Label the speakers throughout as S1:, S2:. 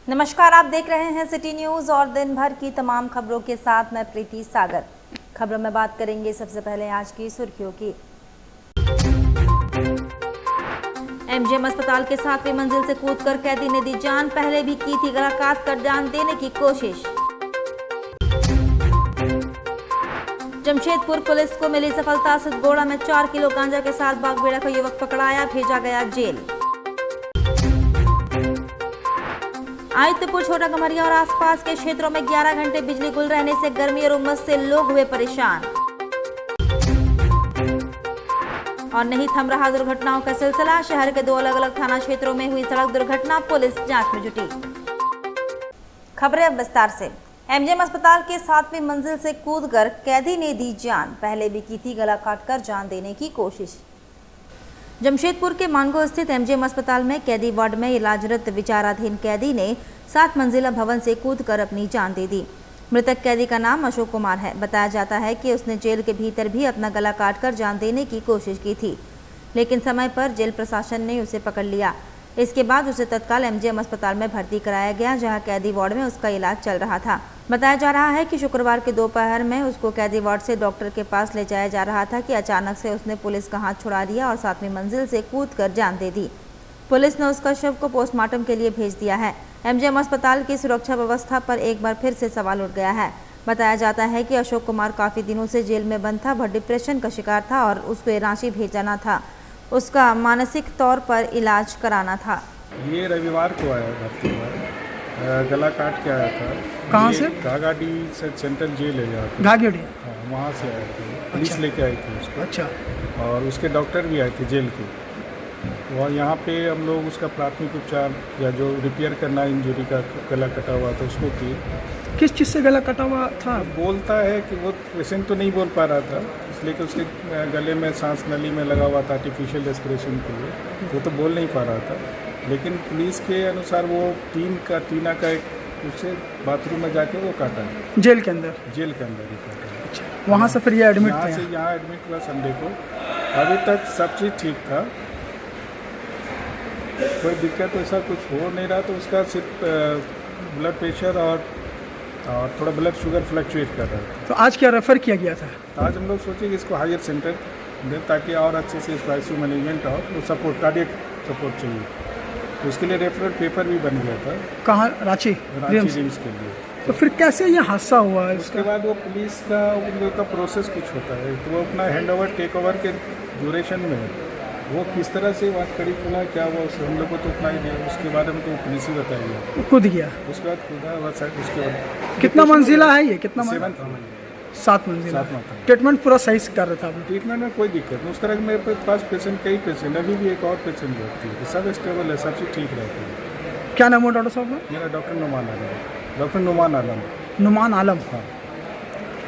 S1: नमस्कार, आप देख रहे हैं सिटी न्यूज और दिन भर की तमाम खबरों के साथ मैं प्रीति सागर। खबरों में बात करेंगे सबसे पहले आज की सुर्खियों की। एमजीएम अस्पताल के 7वीं मंजिल से कूदकर कैदी ने दी जान, पहले भी की थी गला काट कर जान देने की कोशिश। जमशेदपुर पुलिस को मिली सफलता, सिद्धगोड़ा में 4 किलो गांजा के साथ बागबेड़ा का युवक पकड़ाया, भेजा गया जेल। आदित्यपुर, छोटा कमरिया और आसपास के क्षेत्रों में 11 घंटे बिजली गुल रहने से गर्मी और उमस से लोग हुए परेशान। और नहीं थम रहा दुर्घटनाओं का सिलसिला, शहर के 2 अलग-अलग थाना क्षेत्रों में हुई सड़क दुर्घटना, पुलिस जांच में जुटी। खबरें अब विस्तार से। एमजीएम अस्पताल के 7वीं मंजिल से कूदकर कैदी ने दी जान, पहले भी की थी गला काटकर जान देने की कोशिश। जमशेदपुर के मानगो स्थित एमजीएम अस्पताल में कैदी वार्ड में इलाजरत विचाराधीन कैदी ने 7 मंजिला भवन से कूदकर अपनी जान दे दी। मृतक कैदी का नाम अशोक कुमार है। बताया जाता है कि उसने जेल के भीतर भी अपना गला काटकर जान देने की कोशिश की थी, लेकिन समय पर जेल प्रशासन ने उसे पकड़ लिया। इसके बाद उसे तत्काल एमजीएम अस्पताल में भर्ती कराया गया, जहां कैदी वार्ड में उसका इलाज चल रहा था। बताया जा रहा है कि शुक्रवार के दोपहर में उसको कैदी वार्ड से डॉक्टर के पास ले जाया जा रहा था कि अचानक से उसने पुलिस का हाथ छुड़ा लिया और 7वीं मंजिल से कूदकर जान दे दी। पुलिस ने उसका शव को पोस्टमार्टम के लिए भेज दिया है। एमजीएम अस्पताल की सुरक्षा व्यवस्था पर एक बार फिर से सवाल उठ गया है। बताया जाता है कि अशोक कुमार काफी दिनों से जेल में बंद था, वह डिप्रेशन का शिकार था और उसको रांची भेजना था, उसका मानसिक तौर पर इलाज कराना था।
S2: ये रविवार को आया, भर्ती हुआ, गला काट के आया था।
S3: कहाँ से?
S2: घाघाटी से सेंट्रल जेल है यहाँ पे।
S3: घाघाटी?
S2: हाँ, वहाँ से आए थे, पुलिस लेके आई थी उसको।
S3: अच्छा।
S2: और उसके डॉक्टर भी आए थे जेल के। और यहाँ पे हम लोग उसका प्राथमिक उपचार या जो रिपेयर करना इंजरी का गला कटा हुआ था उसको किए।
S3: किस चीज़ से गला कटा हुआ था?
S2: बोलता है कि वो पेशेंट तो नहीं बोल पा रहा था, इसलिए कि उसके गले में सांस नली में लगा हुआ था आर्टिफिशियल रेस्पिरेशन के लिए, वो तो बोल नहीं पा रहा था। लेकिन पुलिस के अनुसार वो टीना का एक उससे बाथरूम में जाके वो काटा है।
S3: जेल के अंदर?
S2: जेल के अंदर ही काटा है।
S3: अच्छा, वहाँ से फिर ये एडमिट थे?
S2: यहाँ एडमिट हुआ संडे को। अभी तक सब चीज़ ठीक था, कोई दिक्कत ऐसा कुछ हो नहीं रहा। तो उसका सिर्फ ब्लड प्रेशर और थोड़ा ब्लड शुगर फ्लक्चुएट कर रहा था।
S3: तो आज क्या रेफ़र किया गया था?
S2: आज हम लोग सोचे कि इसको हायर सेंटर दें ताकि और अच्छे से इसको आईसीयू मैनेजमेंट और वो सपोर्ट, कार्डियक सपोर्ट चाहिए, तो उसके लिए रेफरल पेपर भी बन गया था।
S3: कहाँ? रांची
S2: रिम्स के लिए।
S3: तो फिर कैसे ये हादसा हुआ?
S2: उसके बाद वो पुलिस का उन लोग का प्रोसेस कुछ होता है, तो वो अपना हैंड ओवर टेक ओवर के ड्यूरेशन में वो किस तरह से वहाँ खड़ी खुला क्या हुआ हम लोग को तो उतना ही नहीं। उसके बारे में तो पुलिस ही बताएगी।
S3: कूद गया
S2: उसके बाद खुदा हुआ शायद। उसके बाद
S3: कितना मंजिला है ये? कितना?
S2: 7
S3: मंजिला। ट्रीटमेंट पूरा सही से कर रहा था?
S2: ट्रीटमेंट में कोई दिक्कत नहीं। उस तरह के मेरे पास पेशेंट, कई पेशेंट, अभी भी एक और पेशेंट रहती है, सब स्टेबल है, सब चीज़ ठीक रहती है।
S3: क्या नाम है डॉक्टर साहब का?
S2: मेरा डॉक्टर नुमान आलम। डॉक्टर नुमान आलम।
S3: नुमान आलम?
S2: हाँ।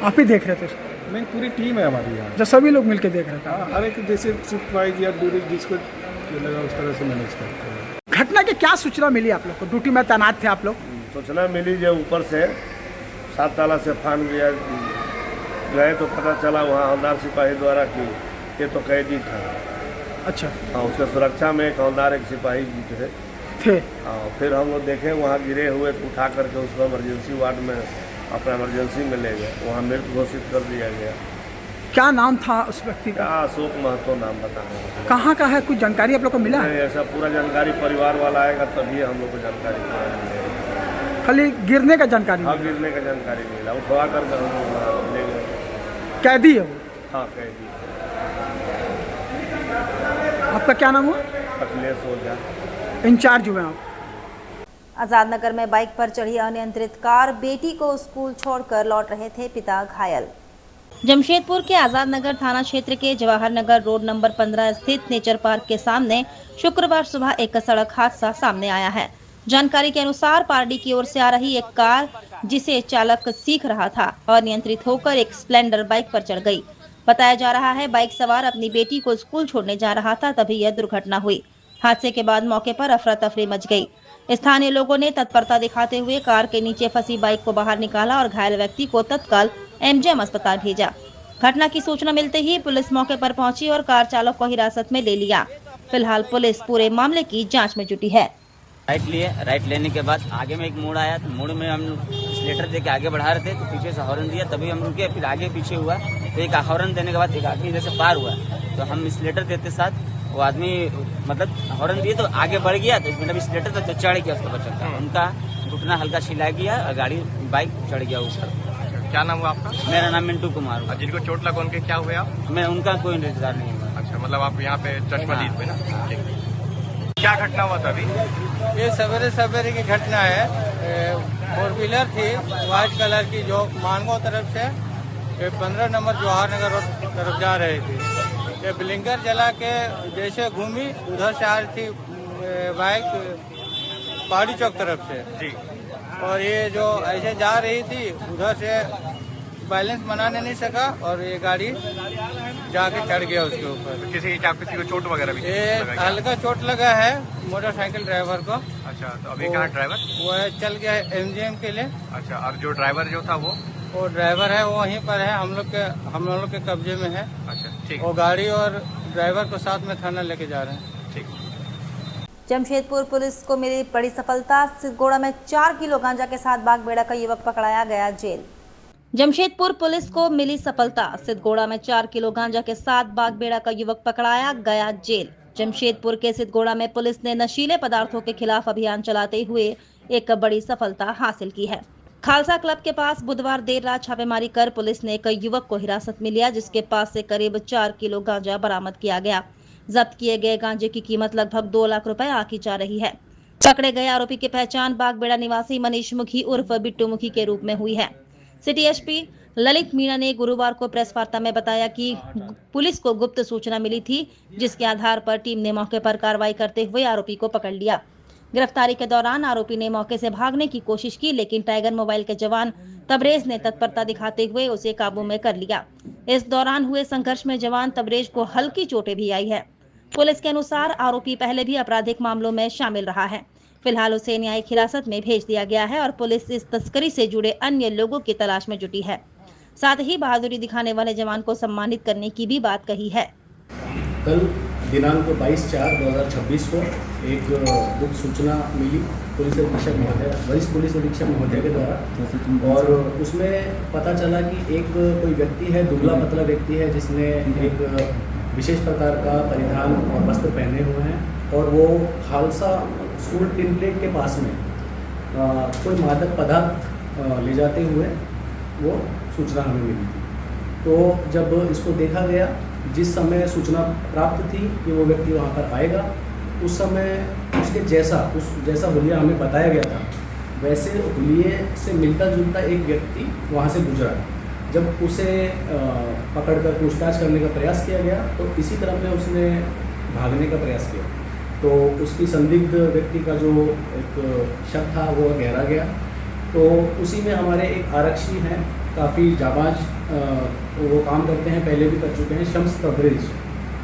S3: आप ही देख रहे थे?
S2: नहीं, पूरी टीम है हमारी यहाँ।
S3: जो सभी लोग मिलकर देख रहे थे?
S2: हाँ, हर एक जैसे शिफ्ट वाइज या ड्यूटी जिसको लगा उस तरह से मैनेज करते हैं।
S3: घटना की क्या सूचना मिली आप लोग को? ड्यूटी में तैनात थे आप लोग?
S4: सूचना मिली जो ऊपर से 7 ताला से फान गया, गए तो पता चला वहाँ हवलदार सिपाही द्वारा कि ये तो कैदी था।
S3: अच्छा।
S4: हाँ, उसके सुरक्षा में एक हवलदार एक सिपाही जी थे। हाँ, फिर हम लोग देखे वहाँ गिरे हुए, उठा करके उसको इमरजेंसी वार्ड में अपना इमरजेंसी में ले गए, वहाँ मृत घोषित कर दिया गया।
S3: क्या नाम था उस व्यक्ति का?
S4: अशोक महतो नाम बता रहे हैं।
S3: कहाँ का है? कुछ जानकारी आप लोग को मिला है?
S4: ऐसा पूरा जानकारी परिवार वाला आएगा तभी हम लोग को जानकारी मिलेगी।
S3: खाली गिरने का जानकारी?
S4: हाँ, गिरने का जानकारी मिला, उठवा करके हम लोग वहाँ ले गए।
S3: कैदी है वो?
S4: हाँ, कैदी।
S3: आपका क्या नाम हुआ?
S4: अखिलेश ओझा।
S3: इंचार्ज हुए आप?
S1: आजाद नगर में बाइक पर चढ़ी अनियंत्रित कार, बेटी को स्कूल छोड़कर लौट रहे थे पिता घायल। जमशेदपुर के आजाद नगर थाना क्षेत्र के जवाहर नगर रोड नंबर 15 स्थित नेचर पार्क के सामने शुक्रवार सुबह एक सड़क हादसा सामने आया है। जानकारी के अनुसार पारडी की ओर से आ रही एक कार, जिसे चालक सीख रहा था, अनियंत्रित होकर एक स्प्लेंडर बाइक पर चढ़ गई। बताया जा रहा है बाइक सवार अपनी बेटी को स्कूल छोड़ने जा रहा था, तभी यह दुर्घटना हुई। हादसे के बाद मौके पर अफरा तफरी मच गई। स्थानीय लोगों ने तत्परता दिखाते हुए कार के नीचे फंसी बाइक को बाहर निकाला और घायल व्यक्ति को तत्काल एमजीएम अस्पताल भेजा। घटना की सूचना मिलते ही पुलिस मौके पर पहुंची और कार चालक को हिरासत में ले लिया। फिलहाल पुलिस पूरे मामले की जांच में जुटी है।
S5: राइट लिए, राइट लेने के बाद आगे में एक मोड़ आया, तो मोड़ में हम स्लेटर दे के आगे बढ़ा रहे थे, तो पीछे से हॉर्न दिया, तभी हम रुके, फिर आगे पीछे हुआ, तो एक हॉर्न देने के बाद एक आदमी इधर से पार हुआ, तो हम स्लेटर देते साथ वो आदमी मतलब हॉर्न दिए तो आगे बढ़ गया, तो मतलब स्लेटर तक तो चढ़ गया उसका बच्चा का, उनका घुटना हल्का छिला गया और गाड़ी बाइक चढ़ गया ऊपर।
S6: क्या नाम हुआ आपका?
S5: मेरा नाम मिंटू कुमार हुआ।
S6: जिनको चोट लगा उनके क्या हुए आप?
S5: मैं उनका कोई रिश्तेदार नहीं हुआ।
S6: अच्छा, मतलब आप यहाँ पे चर्च मस्जिद पे ना? ठीक। क्या घटना हुआ था अभी?
S7: ये सवेरे सवेरे की घटना है। 4 व्हीलर थी व्हाइट कलर की जो मानगो तरफ से 15 नंबर जवाहर नगर रोड तरफ जा रही थी। ये ब्लिंकर जला के जैसे घूमी, उधर से आ रही थी बाइक पहाड़ी चौक तरफ से
S6: जी।
S7: और ये जो ऐसे जा रही थी उधर से बैलेंस बनाने नहीं सका और ये गाड़ी जाके चढ़ गया उसके ऊपर।
S6: किसी को चोट वगैरह भी?
S7: ये हल्का चोट लगा है मोटरसाइकिल ड्राइवर को।
S6: अच्छा, तो अभी कहाँ ड्राइवर?
S7: वो है चल गया है MGM के लिए।
S6: अच्छा, और जो ड्राइवर जो था
S7: वो ड्राइवर है वो वहीं पर है, हम लोग के कब्जे में है।
S6: अच्छा, ठीक।
S7: वो गाड़ी और ड्राइवर को साथ में थाना लेके जा रहे हैं।
S6: ठीक।
S1: जमशेदपुर पुलिस को मिली बड़ी सफलता। सिद्धगोड़ा में 4 किलो गांजा के साथ बागबेड़ा का युवक पकड़ाया गया जेल। जमशेदपुर पुलिस को मिली सफलता। सिद्धगोड़ा में 4 किलो गांजा के साथ बागबेड़ा का युवक पकड़ाया गया जेल। जमशेदपुर के सिद्धगोड़ा में पुलिस ने नशीले पदार्थों के खिलाफ अभियान चलाते हुए एक बड़ी सफलता हासिल की है। खालसा क्लब के पास बुधवार देर रात छापेमारी कर पुलिस ने एक युवक को हिरासत में लिया, जिसके पास से करीब 4 किलो गांजा बरामद किया गया। जब्त किए गए गांजे की कीमत लगभग 2 लाख रुपए आंकी जा रही है। पकड़े गए आरोपी की पहचान बागबेड़ा निवासी मनीष मुखी उर्फ बिट्टू मुखी के रूप में हुई है। सिटी एसपी ललित मीणा ने गुरुवार को प्रेस वार्ता में बताया कि पुलिस को गुप्त सूचना मिली थी, जिसके आधार पर टीम ने मौके पर कार्रवाई करते हुए आरोपी को पकड़ लिया। गिरफ्तारी के दौरान आरोपी ने मौके से भागने की कोशिश की, लेकिन टाइगर मोबाइल के जवान तबरेज ने तत्परता दिखाते हुए उसे काबू में कर लिया। इस दौरान हुए संघर्ष में जवान तबरेज को हल्की चोटें भी आई है। पुलिस के अनुसार आरोपी पहले भी आपराधिक मामलों में शामिल रहा है। फिलहाल उसे न्यायिक हिरासत में भेज दिया गया है और पुलिस इस तस्करी से जुड़े अन्य लोगों की तलाश में जुटी है। साथ ही बहादुरी दिखाने वाले जवान को सम्मानित करने की भी बात कही है।
S8: कल दिनांक 22/4/2026 को एक गुप्त सूचना मिली पुलिस अधीक्षक महोदय, वरिष्ठ पुलिस अधीक्षक महोदय के द्वारा, और उसमें पता चला कि एक कोई व्यक्ति है, दुबला पतला व्यक्ति है, जिसने एक विशेष प्रकार का परिधान और वस्त्र पहने हुए हैं और वो खालसा स्कूल टिनप्लेट के पास में कोई मादक पदार्थ ले जाते हुए वो सूचना हमें मिली थी। तो जब इसको देखा गया, जिस समय सूचना प्राप्त थी कि वो व्यक्ति वहाँ पर आएगा, उस समय उसके जैसा हुलिया हमें बताया गया था, वैसे हुलिये से मिलता जुलता एक व्यक्ति वहाँ से गुजरा। जब उसे पकड़कर पूछताछ करने का प्रयास किया गया तो इसी क्रम में उसने भागने का प्रयास किया, तो उसकी संदिग्ध व्यक्ति का जो एक शक था वो गहरा गया। तो उसी में हमारे एक आरक्षी हैं, काफ़ी जाबाज वो काम करते हैं, पहले भी कर चुके हैं, शम्स तबरेज,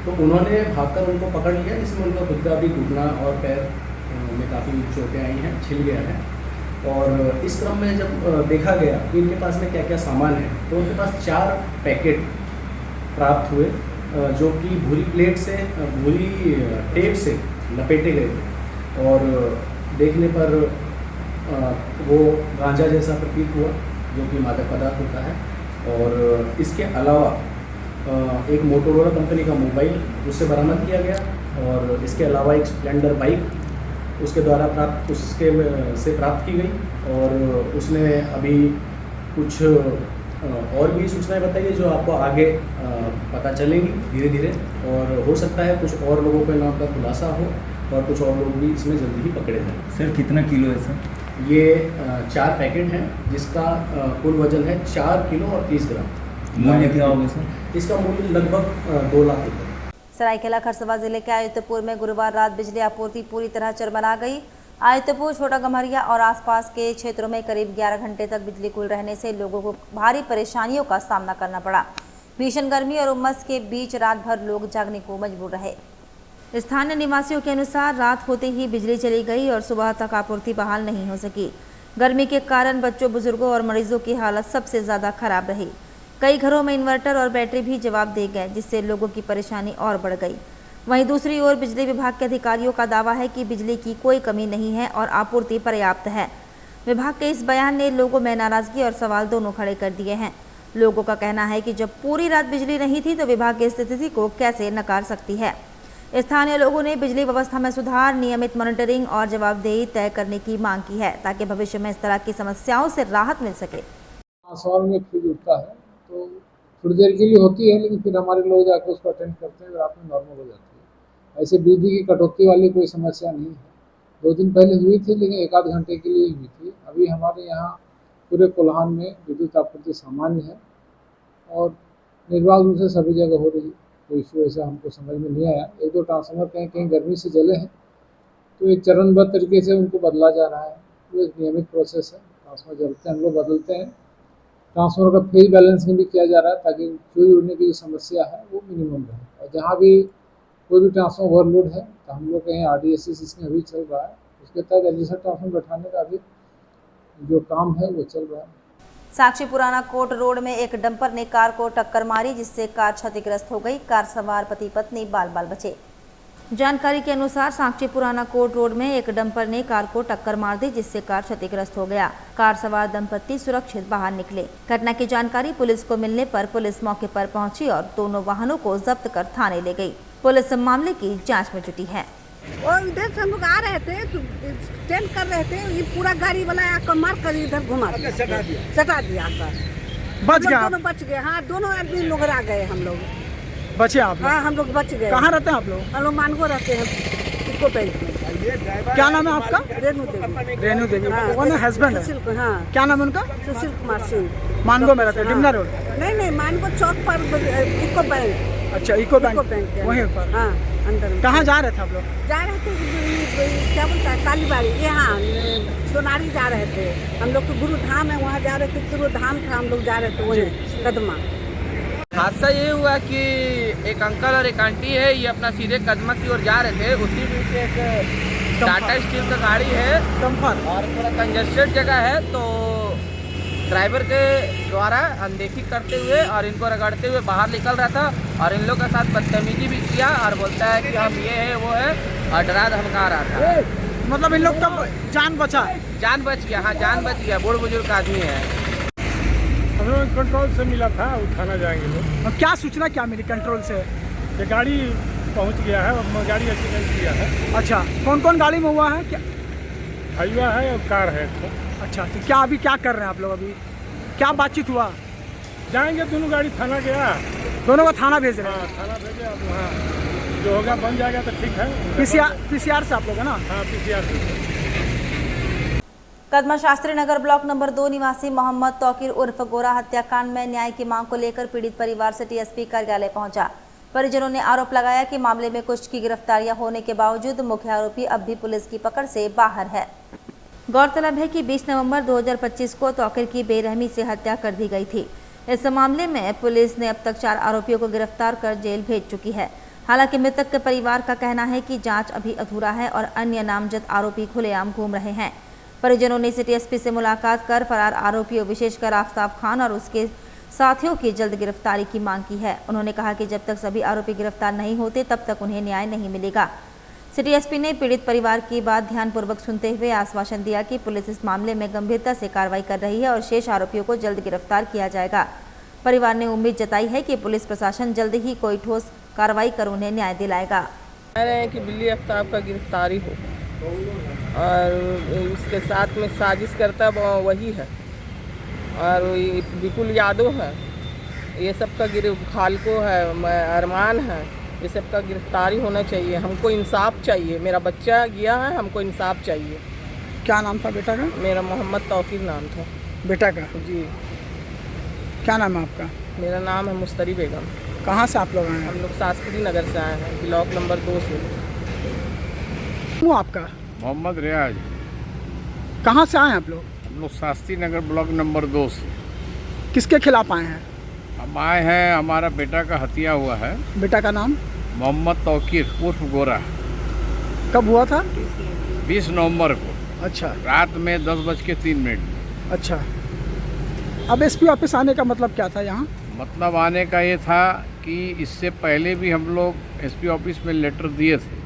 S8: तो उन्होंने भागकर उनको पकड़ लिया, जिसमें उनका खुद का भी घुटना और पैर में काफ़ी चोटें आई हैं, छिल गया है। और इस क्रम में जब देखा गया कि इनके पास में क्या क्या सामान है, तो उनके पास 4 पैकेट प्राप्त हुए जो कि भूरी टेप से लपेटे गए थे और देखने पर वो गांजा जैसा प्रतीत हुआ, जो कि मादक पदार्थ होता है। और इसके अलावा एक मोटोरोला कंपनी का मोबाइल उससे बरामद किया गया और इसके अलावा एक स्प्लेंडर बाइक उसके द्वारा प्राप्त की गई। और उसने अभी कुछ और भी सूचनाएं बताई है जो आपको आगे पता चलेंगी धीरे धीरे, और हो सकता है कुछ और लोगों के नाम का खुलासा हो और कुछ और लोग भी इसमें जल्दी ही पकड़े जाएं।
S9: सर कितना किलो है सर?
S8: ये 4 पैकेट हैं जिसका कुल वजन है 4 किलो और 30 ग्राम।
S9: मूल्य क्या होगा सर?
S8: इसका मूल्य लगभग 2 लाख रुपये।
S1: सरायकेला खरसवा जिले के आयुक्तपुर में गुरुवार रात बिजली आपूर्ति पूरी तरह चरमरा गई। आयुक्तपुर, छोटा गम्हरिया और आसपास के क्षेत्रों में करीब 11 घंटे तक बिजली गुल रहने से लोगों को भारी परेशानियों का सामना करना पड़ा। भीषण गर्मी और उमस के बीच रात भर लोग जागने को मजबूर रहे। स्थानीय निवासियों के अनुसार रात होते ही बिजली चली गई और सुबह तक आपूर्ति बहाल नहीं हो सकी। गर्मी के कारण बच्चों, बुजुर्गों और मरीजों की हालत सबसे ज़्यादा खराब रही। कई घरों में इन्वर्टर और बैटरी भी जवाब दे गए, जिससे लोगों की परेशानी और बढ़ गई। वहीं दूसरी ओर बिजली विभाग के अधिकारियों का दावा है कि बिजली की कोई कमी नहीं है और आपूर्ति पर्याप्त है। विभाग के इस बयान ने लोगों में नाराजगी और सवाल दोनों खड़े कर दिए हैं। लोगों का कहना है कि जब पूरी रात बिजली नहीं थी तो विभाग की स्थिति को कैसे नकार सकती है। स्थानीय लोगों ने बिजली व्यवस्था में सुधार, नियमित मॉनिटरिंग और जवाबदेही तय करने की मांग की है ताकि भविष्य में इस तरह की समस्याओं से राहत मिल सके।
S10: ट्रांसफार्मर में फ्यूज उठता है तो थोड़ी देर के लिए होती है, लेकिन फिर हमारे लोग जाकर उसको अटेंड करते हैं और रात में नॉर्मल हो जाती है। ऐसे बिजली की कटौती वाली कोई समस्या नहीं है। 2 दिन पहले हुई थी, लेकिन 1 आध घंटे के लिए हुई थी। अभी हमारे यहाँ पूरे कोल्हान में विद्युत आपूर्ति सामान्य है और निर्बाध रूप से सभी जगह हो रही है। कोई इशू ऐसा हमको समझ में नहीं आया। 1-2 ट्रांसफार्मर कहीं कहीं गर्मी से जले हैं तो एक चरणबद्ध तरीके से उनको बदला जा रहा है। वो एक नियमित प्रोसेस है। ट्रांसफार्मर जलते हैं, हम लोग बदलते हैं। ट्रांसफार्मर का फेज बैलेंसिंग भी किया जा रहा है ताकि चोरी उड़ने की जो समस्या है वो मिनिमम रहे। और जहाँ भी कोई भी ट्रांसफार्मर ओवरलोड है तो हम लोग कहीं RDSS इसमें अभी चल रहा है, उसके तहत एडजस्टर ट्रांसफार्मर बैठाने का भी जो काम है वो चल रहा है।
S1: साक्षी पुराना कोट रोड में एक डंपर ने कार को टक्कर मारी जिससे कार क्षतिग्रस्त हो गई। कार सवार पति पत्नी बाल बाल बचे। जानकारी के अनुसार साक्षी पुराना कोट रोड में एक डंपर ने कार को टक्कर मार दी जिससे कार क्षतिग्रस्त हो गया। कार सवार दंपत्ति सुरक्षित बाहर निकले। घटना की जानकारी पुलिस को मिलने पर पुलिस मौके पर पहुंची और दोनों वाहनों को जब्त कर थाने ले गई। पुलिस मामले की जाँच में जुटी है।
S11: और इधर से हम लोग आ रहे थे तो टेंट कर रहे थे, ये पूरा गाड़ी वाला आकर मार कर इधर घुमा दिया, सटा दिया आकर।
S3: बच गया?
S11: दोनों बच गए। हाँ, दोनों आदमी लोग आ गए। हम लोग
S3: बचे आप?
S11: हाँ, हम लोग बच गए।
S3: कहाँ रहते हैं आप लोग?
S11: हम लोग मानगो रहते हैं, इको बैंक में।
S3: क्या नाम है आपका?
S11: रेणु देवी।
S3: रेणु देवी। कौन है? हस्बैंड है?
S11: हाँ।
S3: क्या नाम है उनका?
S11: सुशील कुमार सिंह।
S3: मानगो में रहते हैं? डिमना रोड?
S11: नहीं, मानगो चौक पर इको बैंक।
S3: अच्छा, इको बैंक वहीं पर?
S11: हाँ, अंदर।
S3: कहाँ जा रहे थे आप लोग?
S11: जा रहे थे, क्या बोलता है, कालीबाड़ी, यहाँ सोनारी जा रहे थे। हम लोग तो गुरुधाम है, वहाँ जा रहे थे। गुरुधाम था, हम लोग जा रहे थे वहीं कदमा।
S7: हादसा ये हुआ कि एक अंकल और एक आंटी है, ये अपना सीधे कदमा की ओर जा रहे थे। उसी बीच एक टाटा स्टील का गाड़ी है
S3: डंपर
S7: और थोड़ा कंजेस्टेड जगह है, तो ड्राइवर के द्वारा अनदेखी करते हुए और इनको रगड़ते हुए बाहर निकल रहा था और इन लोगों के साथ बदतमीजी भी किया और बोलता है कि हम ये है वो है और डरा धमका रहा था।
S3: मतलब इन लोग का जान बचा?
S7: जान बच गया। हाँ, जान बच गया। बूढ़ बुजुर्ग आदमी है।
S2: हम लोग कंट्रोल से मिला था, उठाना जाएंगे लोग।
S3: और क्या सूचना क्या मिली कंट्रोल से?
S2: ये गाड़ी पहुंच गया है और गाड़ी एक्सीडेंट किया है।
S3: अच्छा, कौन कौन गाड़ी में हुआ है? क्या
S2: हाईवा है और कार है।
S3: अच्छा, तो क्या अभी क्या कर रहे हैं आप लोग? अभी क्या बातचीत हुआ?
S2: जाएंगे दोनों गाड़ी थाना गया,
S3: दोनों को थाना भेज रहे हैं?
S2: हाँ, थाना भेजे। अब वहाँ जो होगा बन जाएगा तो ठीक है।
S3: PCR से आप लोग है ना?
S2: हाँ, PCR से।
S1: कदमा शास्त्री नगर ब्लॉक नंबर 2 निवासी मोहम्मद तौकीर उर्फ गोरा हत्याकांड में न्याय की मांग को लेकर पीड़ित परिवार से TSP कार्यालय पहुंचा। परिजनों ने आरोप लगाया कि मामले में कुछ की गिरफ्तारियां होने के बावजूद मुख्य आरोपी अब भी पुलिस की पकड़ से बाहर है। गौरतलब है कि 20 नवंबर 2025 को तौकीर की बेरहमी से हत्या कर दी गई थी। इस मामले में पुलिस ने अब तक 4 आरोपियों को गिरफ्तार कर जेल भेज चुकी है। हालांकि मृतक के परिवार का कहना है कि जांच अभी अधूरा है और अन्य नामजद आरोपी खुलेआम घूम रहे हैं। परिजनों ने TSP से मुलाकात कर फरार आरोपियों विशेषकर आफ्ताब खान और उसके साथियों की जल्द गिरफ्तारी की मांग की है। उन्होंने कहा कि जब तक सभी आरोपी गिरफ्तार नहीं होते तब तक उन्हें न्याय नहीं मिलेगा। TSP ने पीड़ित परिवार की बात ध्यानपूर्वक सुनते हुए आश्वासन दिया कि पुलिस इस मामले में गंभीरता से कार्रवाई कर रही है और शेष आरोपियों को जल्द गिरफ्तार किया जाएगा। परिवार ने उम्मीद जताई है कि पुलिस प्रशासन जल्द ही कोई ठोस कार्रवाई कर उन्हें न्याय दिलाएगा।
S7: कह रहे हैं कि बिल्ली आफ्ताब का गिरफ्तारी हो और उसके साथ में साजिश करता वही है और विपुल यादव है, ये सब का खालको है, अरमान है, ये सब का गिरफ्तारी होना चाहिए। हमको इंसाफ चाहिए। मेरा बच्चा गया है, हमको इंसाफ चाहिए।
S3: क्या नाम था बेटा का?
S7: मेरा मोहम्मद तौकीर नाम था
S3: बेटा का।
S7: जी।
S3: क्या नाम है आपका?
S7: मेरा नाम है मुस्तरी बेगम।
S3: कहाँ से आप लोग आए हैं?
S7: हम लोग शास्त्री नगर से आए हैं, ब्लॉक नंबर 2 से।
S3: वो आपका?
S2: मोहम्मद रियाज।
S3: कहाँ से आए हैं आप लोग?
S2: हम लोग शास्त्री नगर ब्लॉक नंबर 2 से।
S3: किसके खिलाफ आए हैं?
S2: हम आए हैं, हमारा बेटा का हत्या हुआ है।
S3: बेटा का नाम?
S2: मोहम्मद तौकीर उर्फ गोरा।
S3: कब हुआ था?
S2: 20 नवंबर को।
S3: अच्छा।
S2: रात में 10:03
S3: अच्छा। अब SP ऑफिस आने का मतलब क्या था यहाँ?
S10: मतलब आने का ये था कि इससे पहले भी हम लोग एसपी ऑफिस में लेटर दिए थे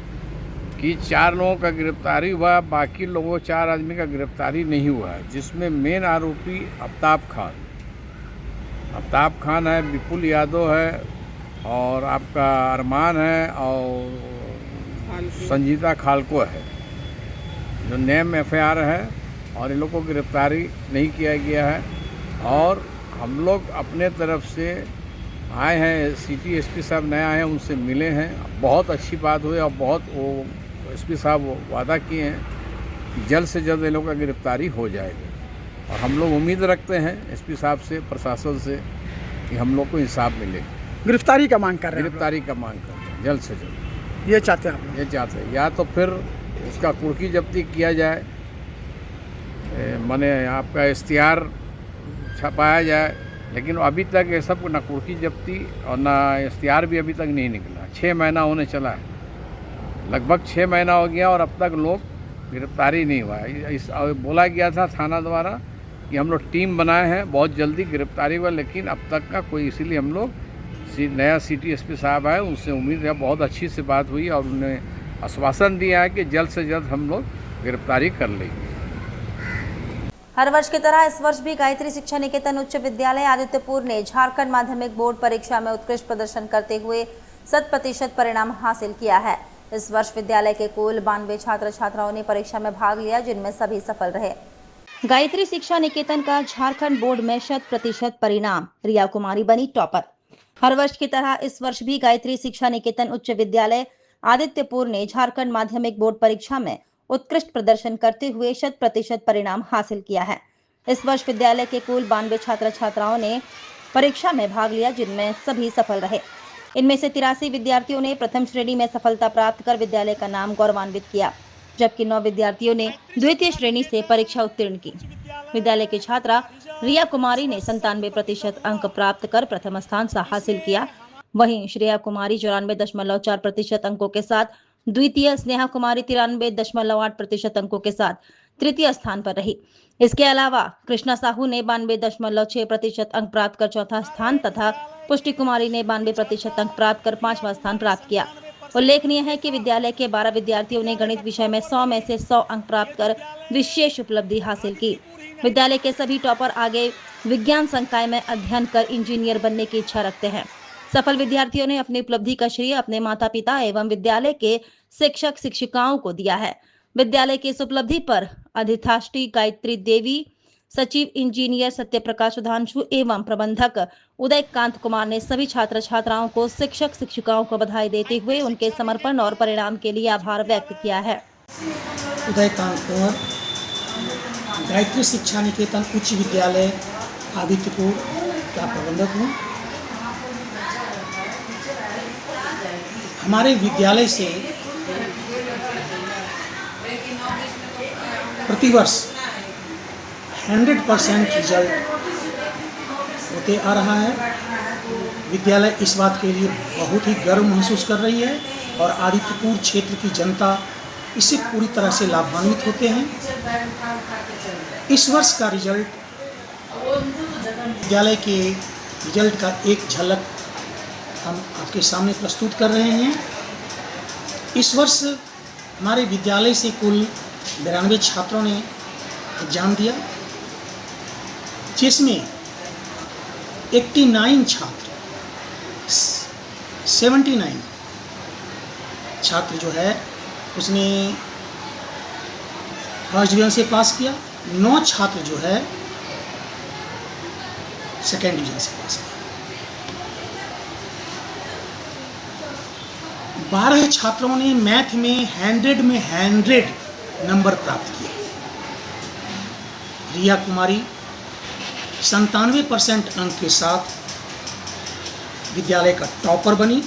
S10: कि 4 लोगों का गिरफ्तारी हुआ, बाकी लोगों 4 आदमी का गिरफ्तारी नहीं हुआ है, जिसमें मेन आरोपी आफ्ताब खान है, विपुल यादव है और आपका अरमान है और संजीता खालको है, जो नेम एफआईआर है और इन लोग को गिरफ्तारी नहीं किया गया है। और हम लोग अपने तरफ से आए हैं, सिटी एसपी साहब नए आए हैं, उनसे मिले हैं, बहुत अच्छी बात हुई और बहुत वो एसपी साहब वादा किए हैं कि जल्द से जल्द इन लोग का गिरफ्तारी हो जाएगा। और हम लोग उम्मीद रखते हैं एसपी साहब से, प्रशासन से कि हम लोग को इंसाफ मिले।
S3: गिरफ्तारी का मांग कर रहे हैं?
S10: गिरफ्तारी का मांग करते हैं जल्द से जल्द।
S3: ये चाहते हैं आप?
S10: ये चाहते हैं, या तो फिर उसका कुर्की जब्ती किया जाए, माने आपका इश्तिहार छपाया जाए, लेकिन अभी तक ये सब ना कुर्की जब्ती और ना इश्तिहार भी अभी तक नहीं निकला। 6 महीना होने चला है, लगभग 6 महीना हो गया और अब तक लोग गिरफ्तारी नहीं हुआ है। बोला गया था थाना द्वारा कि हम लोग टीम बनाए हैं, बहुत जल्दी गिरफ्तारी हुआ, लेकिन अब तक का कोई, इसीलिए हम लोग नया सिटी एसपी साहब आए, उनसे उम्मीद है, बहुत अच्छी से बात हुई और उन्हें आश्वासन दिया है कि जल्द से जल्द हम लोग गिरफ्तारी कर लेंगे।
S1: हर वर्ष की तरह इस वर्ष भी गायत्री शिक्षा निकेतन उच्च विद्यालय आदित्यपुर ने झारखंड माध्यमिक बोर्ड परीक्षा में उत्कृष्ट प्रदर्शन करते हुए 100% परिणाम हासिल किया है। इस वर्ष विद्यालय के कुल 92 छात्र छात्राओं ने परीक्षा में भाग लिया, जिनमें सभी सफल रहे। गायत्री शिक्षा निकेतन का झारखंड बोर्ड में 100% परिणाम, रिया कुमारी बनी टॉपर। हर वर्ष की तरह इस वर्ष भी गायत्री शिक्षा निकेतन उच्च विद्यालय आदित्यपुर ने झारखंड माध्यमिक बोर्ड परीक्षा में उत्कृष्ट प्रदर्शन करते हुए 100% परिणाम हासिल किया है। इस वर्ष विद्यालय के कुल 92 छात्र छात्राओं ने परीक्षा में भाग लिया, जिनमें सभी सफल रहे। इनमें से 83 विद्यार्थियों ने प्रथम श्रेणी में सफलता प्राप्त कर विद्यालय का नाम गौरवान्वित किया, जबकि 9 विद्यार्थियों ने द्वितीय श्रेणी से परीक्षा उत्तीर्ण की। विद्यालय की छात्रा रिया कुमारी ने 97% अंक प्राप्त कर प्रथम स्थान हासिल किया। वहीं श्रेया कुमारी 94.4% अंकों के साथ द्वितीय, स्नेहा कुमारी 93.8% अंकों के साथ तृतीय स्थान पर रही। इसके अलावा कृष्णा साहू ने 92.6% अंक प्राप्त कर चौथा स्थान तथा पुष्टि कुमारी ने 92% अंक प्राप्त कर 5वां स्थान प्राप्त किया। उल्लेखनीय है कि विद्यालय के 12 विद्यार्थियों ने गणित विषय में 100 में से 100 अंक प्राप्त कर विशेष उपलब्धि हासिल की। विद्यालय के सभी टॉपर आगे विज्ञान संकाय में अध्ययन कर इंजीनियर बनने की इच्छा रखते हैं। सफल विद्यार्थियों ने अपनी उपलब्धि का श्रेय अपने माता पिता एवं विद्यालय के शिक्षक शिक्षिकाओं को दिया है। विद्यालय की इस उपलब्धि पर अधिष्ठात्री गायत्री देवी, सचिव इंजीनियर सत्यप्रकाश सुधांशु एवं प्रबंधक उदयकांत कुमार ने सभी छात्र छात्राओं को, शिक्षक शिक्षिकाओं को बधाई देते हुए उनके समर्पण और परिणाम के लिए आभार व्यक्त किया है।
S12: उदयकांत कुमार, गायत्री शिक्षा निकेतन उच्च विद्यालय आदित्यपुर का प्रबंधक हूँ। हमारे विद्यालय से प्रतिवर्ष 100% रिजल्ट होते आ रहा है। विद्यालय इस बात के लिए बहुत ही गर्व महसूस कर रही है और आदित्यपुर क्षेत्र की जनता इससे पूरी तरह से लाभान्वित होते हैं। इस वर्ष का रिजल्ट, विद्यालय के रिजल्ट का एक झलक हम आपके सामने प्रस्तुत कर रहे हैं। इस वर्ष हमारे विद्यालय से कुल 92 छात्रों ने एग्जाम दिया, जिसमें 89 छात्र 79 छात्र जो है उसने फर्स्ट डिवीजन से पास किया। 9 छात्र जो है सेकेंड डिवीजन से पास किया। 12 छात्रों ने मैथ में 100 में 100 नंबर प्राप्त किए। रिया कुमारी 97% अंक के साथ विद्यालय का टॉपर बनी।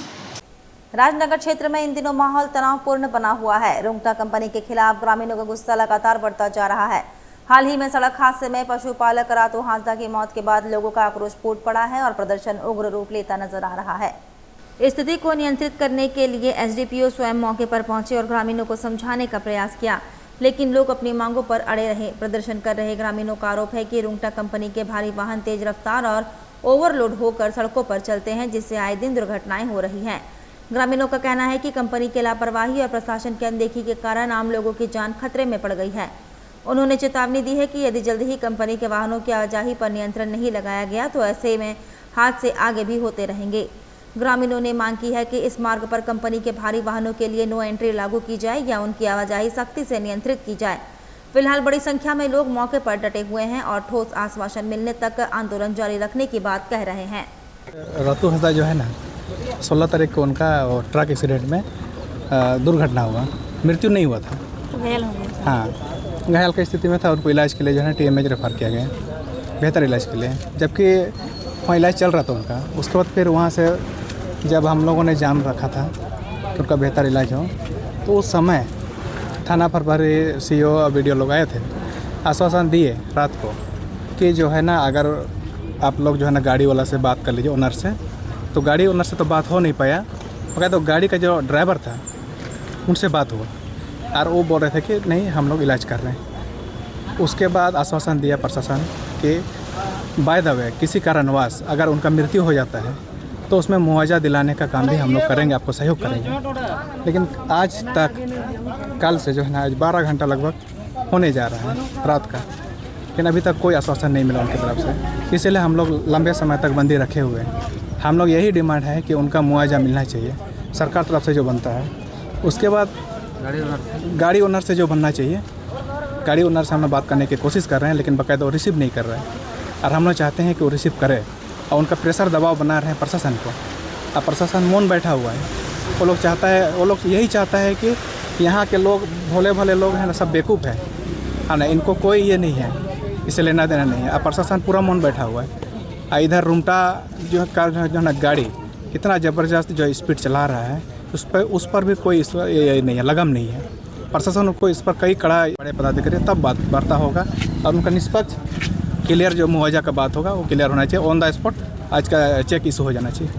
S1: राजनगर क्षेत्र में इन दिनों माहौल तनावपूर्ण बना हुआ है। रुंगटा कंपनी के खिलाफ ग्रामीणों का गुस्सा लगातार बढ़ता जा रहा है। हाल ही में सड़क हादसे में पशुपालक रातू हांसदा की मौत के बाद लोगों का आक्रोश फूट पड़ा है और प्रदर्शन उग्र रूप लेता नजर आ रहा है। स्थिति को नियंत्रित करने के लिए एसडीपीओ स्वयं मौके पर पहुंचे और ग्रामीणों को समझाने का प्रयास किया, लेकिन लोग अपनी मांगों पर अड़े रहे। प्रदर्शन कर रहे ग्रामीणों का आरोप है कि रुंगटा कंपनी के भारी वाहन तेज रफ्तार और ओवरलोड होकर सड़कों पर चलते हैं, जिससे आए दिन दुर्घटनाएं हो रही हैं। ग्रामीणों का कहना है कि कंपनी की लापरवाही और प्रशासन की अनदेखी के कारण आम लोगों की जान खतरे में पड़ गई है। उन्होंने चेतावनी दी है कि यदि जल्द ही कंपनी के वाहनों की आवाजाही पर नियंत्रण नहीं लगाया गया तो ऐसे में हादसे आगे भी होते रहेंगे। ग्रामीणों ने मांग की है कि इस मार्ग पर कंपनी के भारी वाहनों के लिए नो एंट्री लागू की जाए या उनकी आवाजाही सख्ती से नियंत्रित की जाए। फिलहाल बड़ी संख्या में लोग मौके पर डटे हुए हैं और ठोस आश्वासन मिलने तक आंदोलन जारी रखने की बात कह रहे हैं।
S13: रतु हंसदा जो है ना 16 तारीख को उनका ट्रक एक्सीडेंट में दुर्घटना हुआ, मृत्यु नहीं हुआ था,
S1: घायल हो गए।
S13: हाँ, घायल की स्थिति में था। उनको इलाज के लिए जो है TMH रेफर किया गया, बेहतर इलाज के लिए, जबकि वहाँ इलाज चल रहा था उनका। उसके बाद फिर वहाँ से जब हम लोगों ने जाम रखा था कि उनका बेहतर इलाज हो, तो उस समय थाना प्रभारी CO और BDO लोग आए थे, आश्वासन दिए रात को कि जो है ना अगर आप लोग जो है ना गाड़ी वाला से बात कर लीजिए, ओनर से। तो गाड़ी ओनर से तो बात हो नहीं पाया, मगर तो गाड़ी का जो ड्राइवर था उनसे बात हुआ और वो बोल रहे थे कि नहीं हम लोग इलाज कर रहे हैं। उसके बाद आश्वासन दिया प्रशासन कि बाय द वे किसी कारणवश अगर उनका मृत्यु हो जाता है तो उसमें मुआवजा दिलाने का काम भी हम लोग करेंगे, आपको सहयोग करेंगे। लेकिन आज तक कल से जो है ना आज 12 घंटा लगभग होने जा रहा है रात का, लेकिन अभी तक कोई आश्वासन नहीं मिला उनकी तरफ से। इसलिए हम लोग लंबे समय तक बंदी रखे हुए हैं। हम लोग यही डिमांड है कि उनका मुआवजा मिलना चाहिए सरकार तरफ से जो बनता है। उसके बाद गाड़ी ओनर से जो बनना चाहिए, गाड़ी ओनर से हम लोग बात करने की कोशिश कर रहे हैं, लेकिन बाकायदा वो रिसीव नहीं कर रहे हैं। और हम लोग चाहते हैं कि वो रिसीव करे और उनका प्रेशर दबाव बना रहे हैं प्रशासन को। अब प्रशासन मौन बैठा हुआ है। वो लोग यही चाहता है कि यहाँ के लोग भोले भाले लोग हैं ना, सब बेवकूफ़ है ना, इनको कोई ये नहीं है, इसे लेना देना नहीं है। अब प्रशासन पूरा मौन बैठा हुआ है। इधर रुमटा जो है ना गाड़ी इतना ज़बरदस्त जो स्पीड चला रहा है, उस पर भी कोई ये नहीं है, लगम नहीं है। प्रशासन को इस पर कई कड़ा बड़े पदाधिकारी तब बात वार्ता होगा और उनका निष्पक्ष क्लियर जो मुआवजा का बात होगा वो क्लियर होना चाहिए। ऑन द स्पॉट आज का चेक इशू हो जाना चाहिए।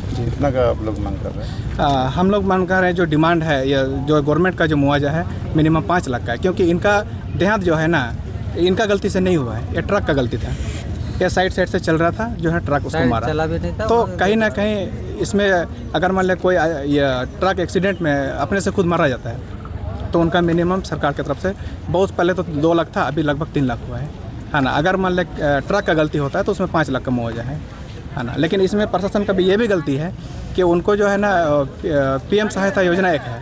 S13: जी,
S2: कितना का आप लोग मांग कर रहे हैं?
S13: हम लोग मांग कर रहे हैं जो डिमांड है या जो गवर्नमेंट का जो मुआवजा है मिनिमम 5 लाख का है, क्योंकि इनका देहांत जो है ना इनका गलती से नहीं हुआ है, ये ट्रक का गलती था। ये साइड से चल रहा था जो है ट्रक उसको मारा, चला भी नहीं था। तो कहीं ना कहीं इसमें अगर मान लें कोई ट्रक एक्सीडेंट में अपने से खुद मारा जाता है तो उनका मिनिमम सरकार की तरफ से बहुत पहले तो 2 लाख था, अभी लगभग 3 लाख हुआ है ना। अगर मान लें ट्रक का गलती होता है तो उसमें 5 लाख का मुआवजा है ना। लेकिन इसमें प्रशासन का भी ये भी गलती है कि उनको जो है ना PM सहायता योजना एक है,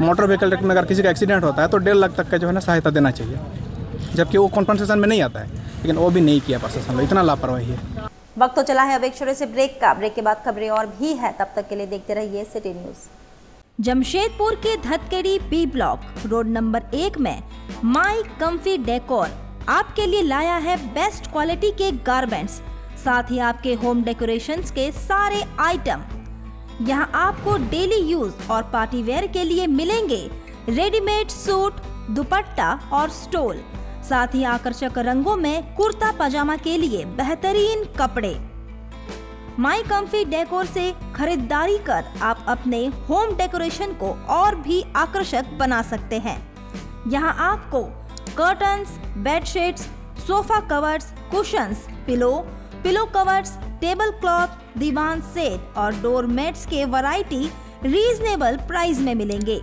S13: मोटर व्हीकल एक्ट में अगर किसी का एक्सीडेंट होता है तो 1.5 लाख तक का जो है ना सहायता देना चाहिए, जबकि वो कॉम्पनसेशन में नहीं आता है, लेकिन वो भी नहीं किया प्रशासन। इतना लापरवाही है।
S1: वक्त तो चला है अब एक छोटे से ब्रेक का। ब्रेक के बाद खबरें और भी है, तब तक के लिए देखते रहिए सिटी न्यूज। जमशेदपुर के Dhatkedi B block road number 1 में माई कम्फी डेकोर आपके लिए लाया है बेस्ट क्वालिटी के गारमेंट्स, साथ ही आपके होम डेकोरेशंस के सारे आइटम। यहाँ आपको डेली यूज और पार्टी वेयर के लिए मिलेंगे रेडीमेड सूट, दुपट्टा और स्टोल, साथ ही आकर्षक रंगों में कुर्ता पजामा के लिए बेहतरीन कपड़े। माई कम्फी डेकोर से खरीदारी कर आप अपने होम डेकोरेशन को और भी आकर्षक बना सकते हैं। यहाँ आपको curtains, bedsheets, sofa covers, cushions, pillow covers, table cloth, दीवान सेट और डोर मैट्स के वैरायटी रीजनेबल प्राइस में मिलेंगे।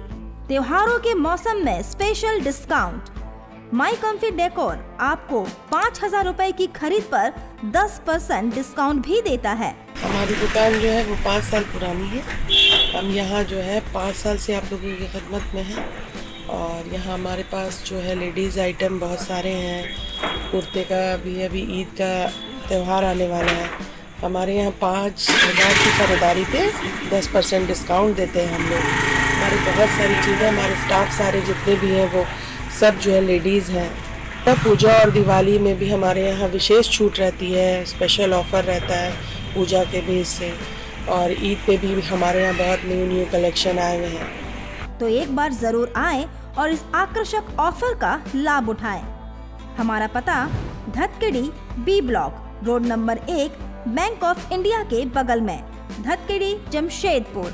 S1: त्योहारों के मौसम में special discount. My comfy decor आपको 5,000 रुपए की खरीद पर 10% डिस्काउंट भी देता है।
S14: हमारी दुकान जो है वो 5 साल पुरानी है। हम यहाँ जो है 5 साल से आप लोगों की खिदमत में हैं और यहाँ हमारे पास जो है लेडीज़ आइटम बहुत सारे हैं। कुर्ते का भी अभी ईद का त्यौहार आने वाला है, हमारे यहाँ 5,000 की खरीदारी पे 10% डिस्काउंट देते हैं हम लोग। हमारी बहुत सारी चीज़ें, हमारे स्टाफ सारे जितने भी हैं वो सब जो है लेडीज़ हैं। पूजा और दिवाली में भी हमारे यहाँ विशेष छूट रहती है, स्पेशल ऑफ़र रहता है पूजा के बेस से, और ईद पे भी हमारे यहाँ बहुत न्यू कलेक्शन आए हुए हैं।
S1: तो एक बार जरूर आएं और इस आकर्षक ऑफर का लाभ उठाएं। हमारा पता धतकेड़ी B block road number 1 bank of India के बगल में, धतकेड़ी, Jamshedpur.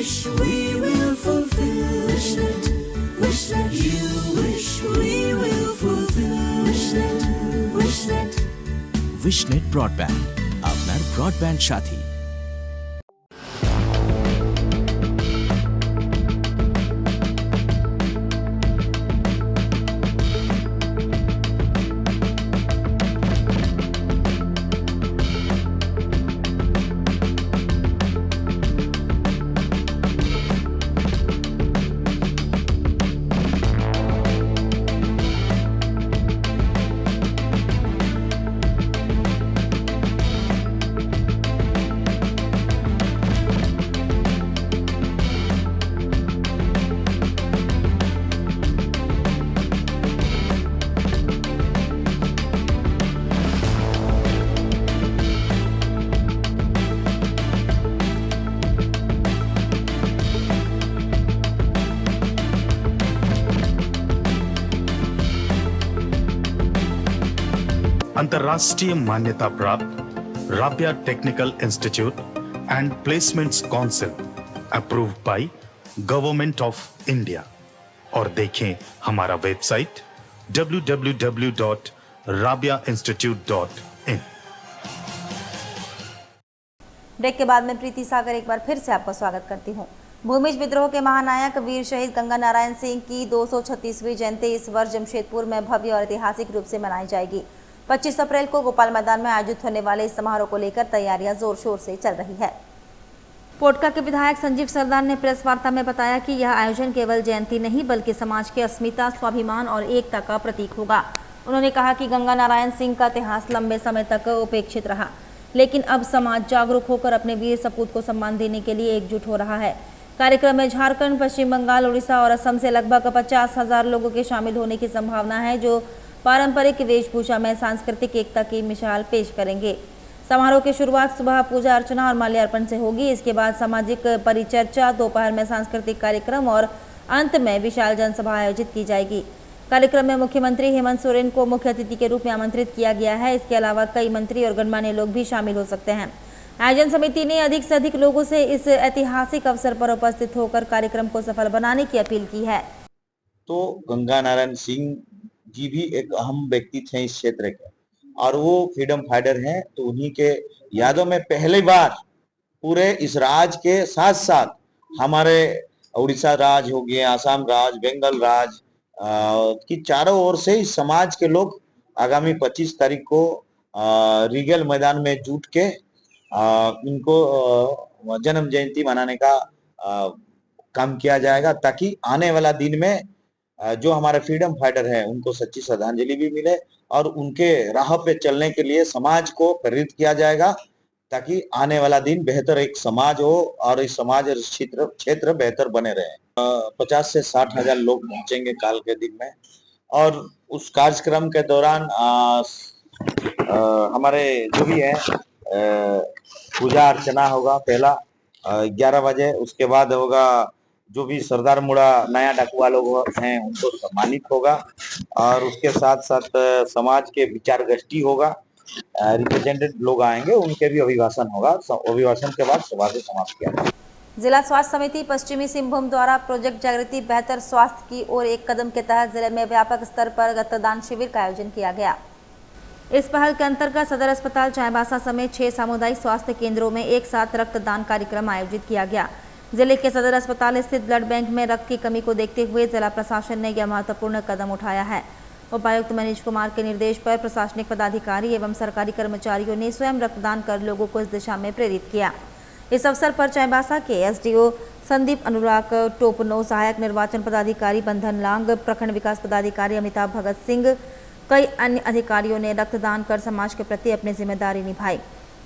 S15: wish, we will fulfill. Wishnet, you wish, we will fulfill. Wishnet.
S16: Wishnet Broadband, আপনার ব্রডব্যান্ড সাথী।
S17: अंतर्राष्ट्रीय मान्यता प्राप्त Rabia technical institute and placements council approved by government of India. और देखें हमारा वेबसाइट www.rabiainstitute.in।
S1: ब्रेक के बाद में प्रीति सागर एक बार फिर से आपका स्वागत करती हूँ। भूमिज विद्रोह के महानायक वीर शहीद गंगा नारायण सिंह की 236वीं जयंती इस वर्ष जमशेदपुर में भव्य और ऐतिहासिक रूप से मनाई जाएगी। 25 अप्रैल को गोपाल मैदान में आयोजित होने वाले इस समारोह को लेकर तैयारियां जोर शोर से चल रही है। पोटका के विधायक संजीव सरदार ने प्रेस वार्ता में बताया कि यह आयोजन केवल जयंती नहीं बल्कि समाज के अस्मिता, स्वाभिमान और एकता का प्रतीक होगा। उन्होंने कहा कि गंगा नारायण सिंह का इतिहास लंबे समय तक उपेक्षित रहा, लेकिन अब समाज जागरूक होकर अपने वीर सपूत को सम्मान देने के लिए एकजुट हो रहा है। कार्यक्रम में झारखंड, पश्चिम बंगाल, उड़ीसा और असम से लगभग 50,000 लोगों के शामिल होने की संभावना है, जो पारंपरिक वेशभूषा में सांस्कृतिक एकता की मिसाल पेश करेंगे। समारोह की शुरुआत सुबह पूजा अर्चना और माल्यार्पण से होगी। इसके बाद सामाजिक परिचर्चा, दोपहर में सांस्कृतिक कार्यक्रम और अंत में विशाल जनसभा आयोजित की जाएगी। कार्यक्रम में मुख्यमंत्री हेमंत सोरेन को मुख्य अतिथि के रूप में आमंत्रित किया गया है। इसके अलावा कई मंत्री और गणमान्य लोग भी शामिल हो सकते हैं। आयोजन समिति ने अधिक से अधिक लोगों से इस ऐतिहासिक अवसर पर उपस्थित होकर कार्यक्रम को सफल बनाने की अपील की है।
S18: तो गंगा नारायण सिंह जी भी एक अहम व्यक्ति थे इस क्षेत्र के, और वो फ्रीडम फाइटर हैं। तो उन्हीं के यादों में पहली बार पूरे इस राज के साथ साथ हमारे उड़ीसा राज हो गए, आसाम राज, बंगाल राज की चारों ओर से इस समाज के लोग आगामी 25 तारीख को रीगल मैदान में जुट के इनको जन्म जयंती मनाने का काम किया जाएगा, ताकि आने वाला दिन में जो हमारे फ्रीडम फाइटर हैं उनको सच्ची श्रद्धांजलि भी मिले और उनके राह पे चलने के लिए समाज को प्रेरित किया जाएगा, ताकि आने वाला दिन बेहतर एक समाज हो और इस समाज और क्षेत्र बेहतर बने रहे। 50 से 60 हजार लोग पहुंचेंगे काल के दिन में, और उस कार्यक्रम के दौरान हमारे जो भी है पूजा अर्चना होगा पहला 11 बजे। उसके बाद होगा जो भी सरदार मुड़ा नया डाकुआ लोग हैं उनको सम्मानित होगा, और उसके साथ साथ समाज के विचार गोष्ठी होगा। रिप्रेजेंटेटिव लोग आएंगे, उनके भी अभिभाषण होगा। अभिभाषण के बाद सभा से समाप्त किया जाएगा।
S1: जिला स्वास्थ्य समिति पश्चिमी सिंहभूम द्वारा प्रोजेक्ट जागृति बेहतर स्वास्थ्य की ओर एक कदम के तहत जिले में व्यापक स्तर पर रक्तदान शिविर का आयोजन किया गया। इस पहल के अंतर्गत सदर अस्पताल चाईबासा समेत 6 सामुदायिक स्वास्थ्य केंद्रों में एक साथ रक्तदान कार्यक्रम आयोजित किया गया। जिले के सदर अस्पताल स्थित ब्लड बैंक में रक्त की कमी को देखते हुए जिला प्रशासन ने यह महत्वपूर्ण कदम उठाया है। उपायुक्त मनीष कुमार के निर्देश पर प्रशासनिक पदाधिकारी एवं सरकारी कर्मचारियों ने स्वयं रक्तदान कर लोगों को इस दिशा में प्रेरित किया। इस अवसर पर चाईबासा के एसडीओ संदीप अनुराग टोपनो, सहायक निर्वाचन पदाधिकारी बंधन लांग, प्रखंड विकास पदाधिकारी अमिताभ भगत सिंह, कई अन्य अधिकारियों ने रक्तदान कर समाज के प्रति अपनी जिम्मेदारी निभाई।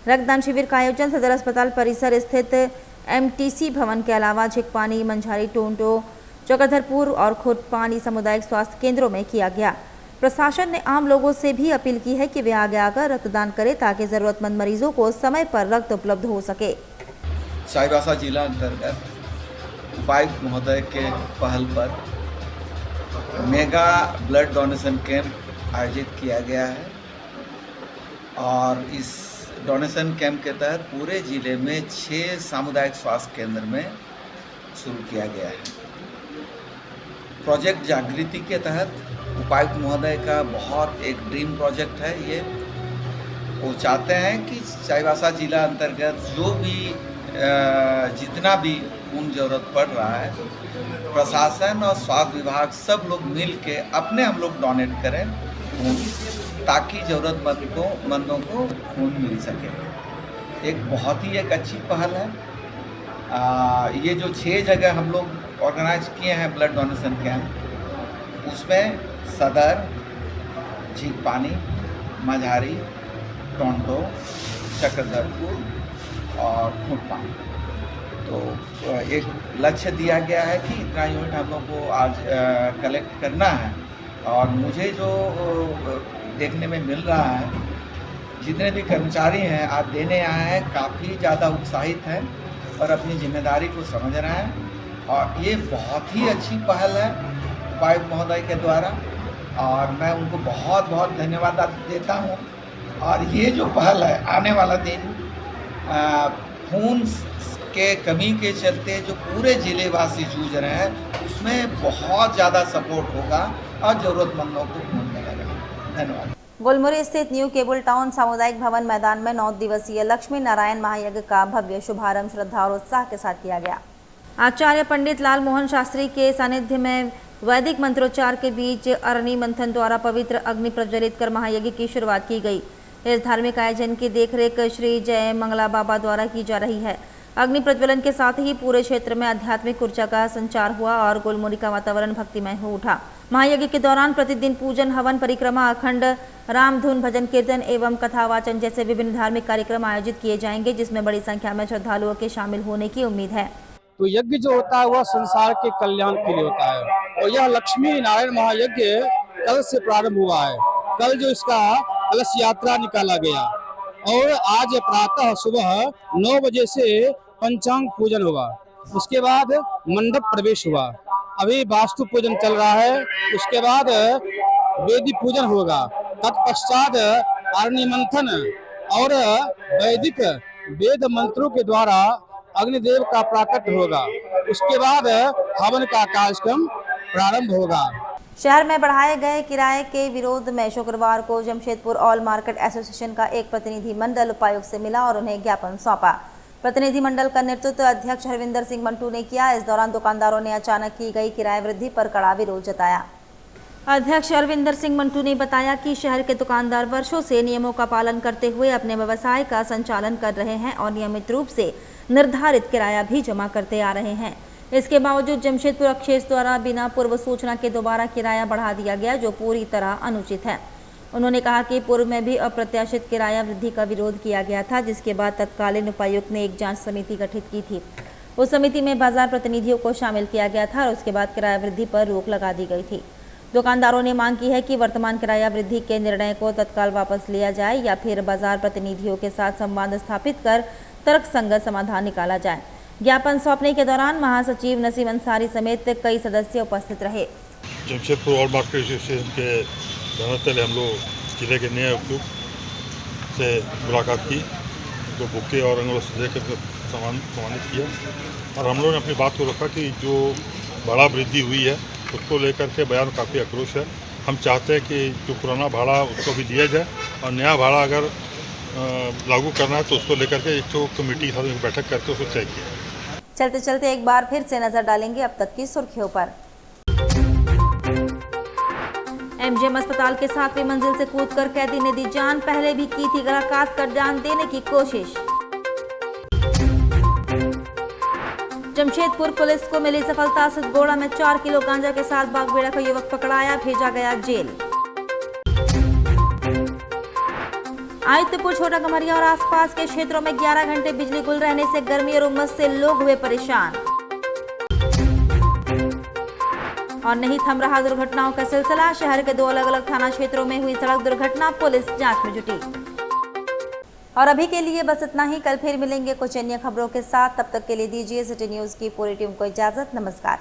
S1: रक्तदान शिविर का आयोजन सदर अस्पताल परिसर स्थित एमटीसी भवन के अलावा झिकपानी, मंझारी, टोंटो, चक्रधरपुर और खुटपानी सामुदायिक स्वास्थ्य केंद्रों में किया गया। प्रशासन ने आम लोगों से भी अपील की है कि वे आगे आकर रक्तदान करें ताकि जरूरतमंद मरीजों को समय पर रक्त उपलब्ध हो सके।
S19: चाईबासा जिला अंतर्गत उपायुक्त महोदय के पहल पर मेगा ब्लड डोनेशन कैंप आयोजित किया गया है, और इस डोनेशन कैंप के तहत पूरे जिले में 6 सामुदायिक स्वास्थ्य केंद्र में शुरू किया गया है। प्रोजेक्ट जागृति के तहत उपायुक्त महोदय का बहुत एक ड्रीम प्रोजेक्ट है ये। वो चाहते हैं कि चाईबासा जिला अंतर्गत जो भी जितना भी खून जरूरत पड़ रहा है, प्रशासन और स्वास्थ्य विभाग सब लोग मिल के अपने हम लोग डोनेट करें खून, ताकि ज़रूरतमंदों को खून मिल सके। एक बहुत ही एक अच्छी पहल है। ये जो 6 जगह हम लोग ऑर्गेनाइज किए हैं ब्लड डोनेशन कैंप, उसमें सदर, झींकपानी, मझारी, टोंटो, चक्रधरपुर और खूंटपानी। तो एक लक्ष्य दिया गया है कि इतना यूनिट हम लोग को आज कलेक्ट करना है। और मुझे जो देखने में मिल रहा है, जितने भी कर्मचारी हैं आज देने आए हैं, काफ़ी ज़्यादा उत्साहित हैं और अपनी जिम्मेदारी को समझ रहे हैं। और ये बहुत ही अच्छी पहल है उपायुक्त महोदय के द्वारा, और मैं उनको बहुत बहुत धन्यवाद देता हूँ। और ये जो पहल है, आने वाला दिन खून के कमी के चलते जो पूरे जिलेवासी जूझ रहे हैं, उसमें बहुत ज़्यादा सपोर्ट होगा और ज़रूरतमंदों को खून मिलेगा। धन्यवाद।
S1: गुलमुरी स्थित न्यू केबल टाउन सामुदायिक भवन मैदान में 9 दिवसीय लक्ष्मी नारायण महायज्ञ का भव्य शुभारंभ श्रद्धा और उत्साह के साथ किया गया। आचार्य पंडित लाल मोहन शास्त्री के सानिध्य में वैदिक मंत्रोच्चार के बीच अरणी मंथन द्वारा पवित्र अग्नि प्रज्वलित कर महायज्ञ की शुरुआत की गई। इस धार्मिक आयोजन की देखरेख श्री जय मंगला बाबा द्वारा की जा रही है। अग्नि प्रज्वलन के साथ ही पूरे क्षेत्र में आध्यात्मिक ऊर्जा का संचार हुआ और गुलमुरी का वातावरण भक्तिमय हो उठा। महायज्ञ के दौरान प्रतिदिन पूजन, हवन, परिक्रमा, अखंड रामधुन, भजन कीर्तन एवं कथावाचन जैसे विभिन्न धार्मिक कार्यक्रम आयोजित किए जाएंगे, जिसमें बड़ी संख्या में श्रद्धालुओं के शामिल होने की उम्मीद है।
S3: तो यज्ञ जो होता है वह संसार के कल्याण के लिए होता है, और यह लक्ष्मी नारायण महायज्ञ कल से प्रारंभ हुआ है। कल जो इसका कलश यात्रा निकाला गया और आज प्रातः सुबह 9 बजे से पंचांग पूजन हुआ, उसके बाद मंडप प्रवेश हुआ, अभी वास्तु पूजन चल रहा है, उसके बाद वेदी पूजन होगा, तत्पश्चात अरणी मंथन और वैदिक वेद मंत्रों के द्वारा अग्निदेव का प्राकट होगा, उसके बाद हवन का कार्यक्रम प्रारंभ होगा।
S1: शहर में बढ़ाए गए किराए के विरोध में शुक्रवार को जमशेदपुर ऑल मार्केट एसोसिएशन का एक प्रतिनिधि मंडल उपायुक्त से मिला और उन्हें ज्ञापन सौंपा। प्रतिनिधि मंडल का नेतृत्व अध्यक्ष हरविंदर सिंह मंटू ने किया। इस दौरान दुकानदारों ने अचानक की गई किराए वृद्धि पर कड़ा विरोध जताया। अध्यक्ष हरविंदर सिंह मंटू ने बताया कि शहर के दुकानदार वर्षों से नियमों का पालन करते हुए अपने व्यवसाय का संचालन कर रहे हैं और नियमित रूप से निर्धारित किराया भी जमा करते आ रहे हैं। इसके बावजूद जमशेदपुर अक्षेत्र द्वारा बिना पूर्व सूचना के दोबारा किराया बढ़ा दिया गया, जो पूरी तरह अनुचित है। उन्होंने कहा कि पूर्व में भी अप्रत्याशित किराया वृद्धि का विरोध किया गया था, जिसके बाद तत्कालीन उपायुक्त ने एक जांच समिति गठित की थी। उस समिति में बाजार प्रतिनिधियों को शामिल किया गया था और उसके बाद किराया वृद्धि पर रोक लगा दी गई थी। दुकानदारों ने मांग की है कि वर्तमान किराया वृद्धि के निर्णय को तत्काल वापस लिया जाए या फिर बाजार प्रतिनिधियों के साथ संवाद स्थापित कर तर्कसंगत समाधान निकाला जाए। ज्ञापन सौंपने के दौरान महासचिव नसीम अंसारी समेत कई सदस्य उपस्थित रहे।
S20: जमशेदपुर ऑल मार्केट एसोसिएशन के बैनर हम लोग जिले के नए उद्योग से मुलाकात की, तो बुके और अंगवस्त्र देकर सम्मानित किया और हम लोगों ने अपनी बात को रखा कि जो भाड़ा वृद्धि हुई है उसको लेकर के बयान काफ़ी आक्रोश है। हम चाहते हैं कि जो पुराना भाड़ा उसको भी दिया जाए और नया भाड़ा अगर लागू करना है तो उसको लेकर के एक तो कमेटी के साथ बैठक करके उसको तय किया।
S1: चलते चलते एक बार फिर से नजर डालेंगे अब तक की सुर्खियों पर। एमजीएम अस्पताल के 7वीं मंजिल से कूदकर कैदी ने दी जान, पहले भी की थी गला काट कर जान देने की कोशिश। जमशेदपुर पुलिस को मिली सफलता, सिद्धगोड़ा में 4 किलो गांजा के साथ बागबेड़ा का युवक पकड़ाया, भेजा गया जेल। आदित्यपुर, छोटा कमरिया और आसपास के क्षेत्रों में 11 घंटे बिजली गुल रहने से गर्मी और उमस से लोग हुए परेशान। और नहीं थम रहा दुर्घटनाओं का सिलसिला, शहर के 2 अलग अलग थाना क्षेत्रों में हुई सड़क दुर्घटना, पुलिस जांच में जुटी। और अभी के लिए बस इतना ही, कल फिर मिलेंगे कुछ अन्य खबरों के साथ। तब तक के लिए दीजिए सिटी न्यूज की पूरी टीम को इजाजत। नमस्कार।